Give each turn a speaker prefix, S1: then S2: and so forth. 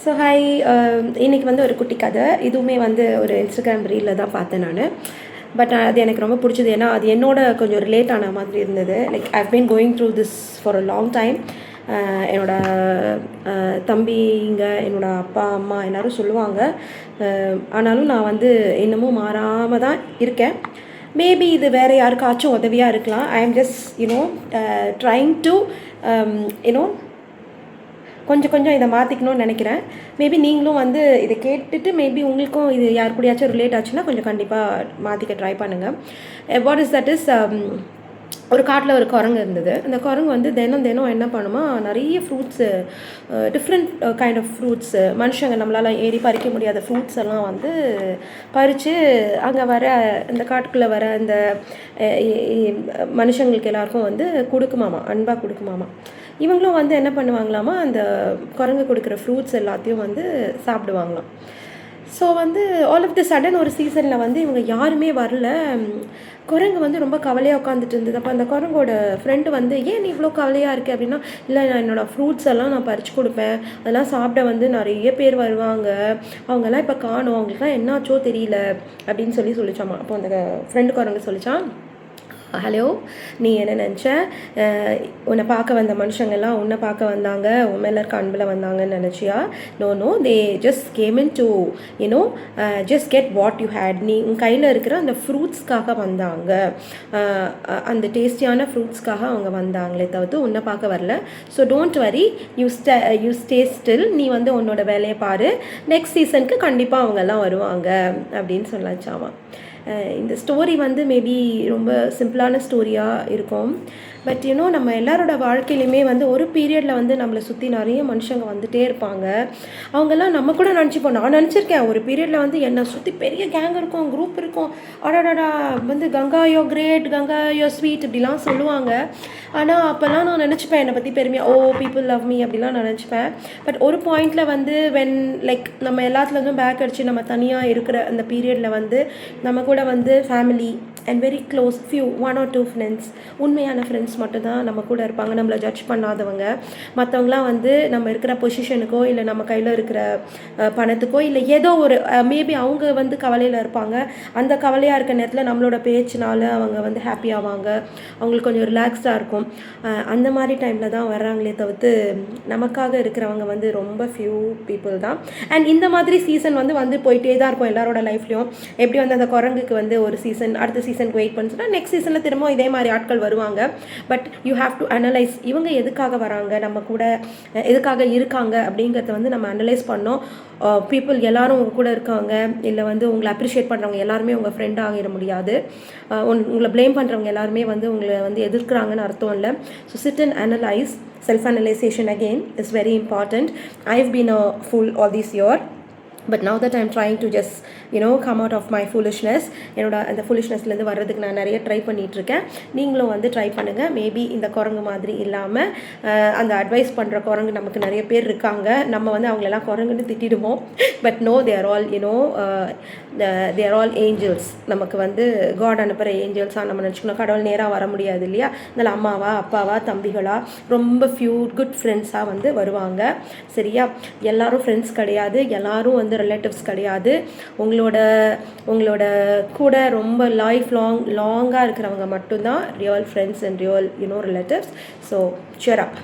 S1: So hi, இன்றைக்கி வந்து ஒரு குட்டி கதை. இதுவுமே வந்து ஒரு இன்ஸ்டாகிராம் ரீலில் தான் பார்த்தேன் நான். பட் அது எனக்கு ரொம்ப பிடிச்சது. ஏன்னா அது என்னோட கொஞ்சம் ரிலேட் ஆன மாதிரி இருந்தது. Like I've been going through this for a long time. தம்பிங்க, என்னோடய அப்பா அம்மா எல்லோரும் சொல்லுவாங்க. ஆனாலும் நான் வந்து இன்னமும் மாறாமல் தான் இருக்கேன். மேபி இது வேறு யாருக்காச்சும் உதவியாக இருக்கலாம். I am just trying to கொஞ்சம் இதை மாற்றிக்கணும்னு நினைக்கிறேன். மேபி நீங்களும் வந்து இதை கேட்டுட்டு மேபி உங்களுக்கும் இது யார் கூடயாச்சும் ரிலேட் ஆச்சுன்னா கொஞ்சம் கண்டிப்பாக மாற்றிக்க ட்ரை பண்ணுங்கள். வாட் இஸ் தட் இஸ், ஒரு காட்டில் ஒரு குரங்கு இருந்தது. அந்த குரங்கு வந்து தினம் என்ன பண்ணுமா, நிறைய fruits, different kind of fruits, மனுஷங்க நம்மளால் ஏறி பறிக்க முடியாத ஃப்ரூட்ஸ் எல்லாம் வந்து பறித்து அங்கே வர இந்த காட்டுக்குள்ளே வர இந்த மனுஷங்களுக்கு எல்லாருக்கும் வந்து கொடுக்குமாமா, அன்பாக கொடுக்குமாமா. இவங்களும் வந்து என்ன பண்ணுவாங்களாமா, அந்த குரங்கு கொடுக்குற ஃப்ரூட்ஸ் எல்லாத்தையும் வந்து சாப்பிடுவாங்களாம். ஸோ வந்து ஆல் ஆஃப் த சடன் ஒரு சீசனில் வந்து இவங்க யாருமே வரல. குரங்கு வந்து ரொம்ப கவலையாக உட்காந்துட்டு இருந்தது. அப்போ அந்த குரங்கோட ஃப்ரெண்டு வந்து, ஏன் நீ இவ்வளோ கவலையாக இருக்குது அப்படின்னா, இல்லை நான் என்னோடய ஃப்ரூட்ஸ் எல்லாம் நான் பறித்து கொடுப்பேன், அதெல்லாம் சாப்பிட வந்து நிறைய பேர் வருவாங்க, அவங்கெல்லாம் இப்போ காணும், அவங்களுக்குலாம் என்னாச்சோ தெரியல அப்படின்னு சொல்லிச்சாமா. அப்போ அந்த ஃப்ரெண்டு குரங்கு சொல்லிச்சான், ஹலோ, நீ என்ன நினச்ச, உன்னை பார்க்க வந்த மனுஷங்கள்லாம் உன்னை பார்க்க வந்தாங்க, உன் மேலே இருக்க அன்பில் வந்தாங்கன்னு நினச்சியா? No, they just came in to just get what you had. நீ உன் கையில் இருக்கிற அந்த ஃப்ரூட்ஸ்க்காக வந்தாங்க, அந்த டேஸ்டியான ஃப்ரூட்ஸ்க்காக அவங்க வந்தாங்களே தவிர்த்து உன்னை பார்க்க வரல. So don't worry, you stay still, நீ வந்து உன்னோட வேலையை பாரு, நெக்ஸ்ட் சீசனுக்கு கண்டிப்பாக அவங்கெல்லாம் வருவாங்க அப்படின்னு சொல்லச்சாமா. இந்த ஸ்டோரி வந்து மேபி ரொம்ப சிம்பிளான ஸ்டோரியாக இருக்கும். பட் நம்ம எல்லாரோட வாழ்க்கையிலையுமே வந்து ஒரு பீரியடில் வந்து நம்மளை சுற்றி நிறைய மனுஷங்க வந்துகிட்டே இருப்பாங்க. அவங்கெல்லாம் நம்ம கூட நினச்சிப்போம். நான் நினச்சிருக்கேன், ஒரு பீரியடில் வந்து என்னை சுற்றி பெரிய கேங் இருக்கும், குரூப் இருக்கும், அடாடா வந்து கங்கா யோ கிரேட், கங்கா யோ ஸ்வீட் இப்படிலாம் சொல்லுவாங்க. ஆனால் அப்போல்லாம் நான் நினச்சிப்பேன் என்னை பற்றி பெருமையாக, பீப்புள் லவ் மீ அப்படிலாம் நான் நினச்சிப்பேன். பட் ஒரு பாயிண்டில் வந்து வென் லைக் நம்ம எல்லாத்துலேருந்தும் பேக் அடித்து நம்ம தனியாக இருக்கிற அந்த பீரியடில் வந்து நம்ம கூட வந்து family and very close few 1 or 2 friends, உண்மையான ஃப்ரெண்ட்ஸ் மட்டும்தான் நம்ம கூட இருப்பாங்க, நம்மளை ஜட்ஜ் பண்ணாதவங்க. மற்றவங்களாம் வந்து நம்ம இருக்கிற பொசிஷனுக்கோ இல்லை நம்ம கையில் இருக்கிற பணத்துக்கோ இல்லை ஏதோ ஒரு மேபி அவங்க வந்து கவலையில் இருப்பாங்க. அந்த கவலையாக இருக்க நேரத்தில் நம்மளோட பேச்சினால அவங்க வந்து ஹாப்பி ஆவாங்க, அவங்களுக்கு கொஞ்சம் ரிலாக்ஸ்டாக இருக்கும். அந்த மாதிரி டைமில் தான் வர்றாங்களே தவிர்த்து நமக்காக இருக்கிறவங்க வந்து ரொம்ப ஃபியூ பீப்புள் தான். அண்ட் இந்த மாதிரி சீசன் வந்து போயிட்டே தான் இருக்கும் எல்லாரோட லைஃப்லையும். எப்படி வந்து அந்த குரங்குக்கு வந்து ஒரு சீசன், அடுத்த சீசனுக்கு வெயிட் பண்ணிச்சுன்னா நெக்ஸ்ட் சீசனில் திரும்ப இதே மாதிரி ஆட்கள் வருவாங்க. But you have to analyse, இவங்க எதுக்காக வராங்க, நம்ம கூட எதுக்காக இருக்காங்க அப்படிங்கிறத வந்து நம்ம அனலைஸ் பண்ணோம். பீப்புள் எல்லாரும் உங்கள் கூட இருக்காங்க, இல்லை வந்து உங்களை அப்ரிஷியேட் பண்ணுறவங்க எல்லாருமே உங்கள் ஃப்ரெண்டாக ஆகிட முடியாது. உங்களை ப்ளேம் பண்ணுறவங்க எல்லாருமே வந்து உங்களை வந்து எதிர்க்கிறாங்கன்னு அர்த்தம் இல்லை. So sit and analyse. Self-analyzation again is very important. I've been a fool all this year, but now that I'm trying to just come out of my foolishness, என்னோட அந்த ஃபுல்லிஷ்னஸ்லேருந்து வர்றதுக்கு நான் நிறைய ட்ரை பண்ணிகிட்ருக்கேன். நீங்களும் வந்து ட்ரை பண்ணுங்கள். மேபி இந்த குரங்கு மாதிரி இல்லாமல் அந்த அட்வைஸ் பண்ணுற குரங்கு நமக்கு நிறைய பேர் இருக்காங்க. நம்ம வந்து அவங்களெல்லாம் குரங்குன்னு திட்டிடுவோம். But no, they are all angels. நமக்கு வந்து காட் அனுப்புகிற ஏஞ்சல்ஸாக நம்ம நினச்சிக்கணும். கடவுள் நேராக வர முடியாது இல்லையா? அதனால் அம்மாவா, அப்பாவா, தம்பிகளா, ரொம்ப ஃபியூ குட் ஃப்ரெண்ட்ஸாக வந்து வருவாங்க. சரியா? எல்லாரும் ஃப்ரெண்ட்ஸ் கிடையாது, எல்லாரும் வந்து ரிலேட்டிவ்ஸ் கிடையாது. உங்களோட கூட ரொம்ப லாங்காக இருக்கிறவங்க மட்டும்தான் real friends and real relatives. So cheer up.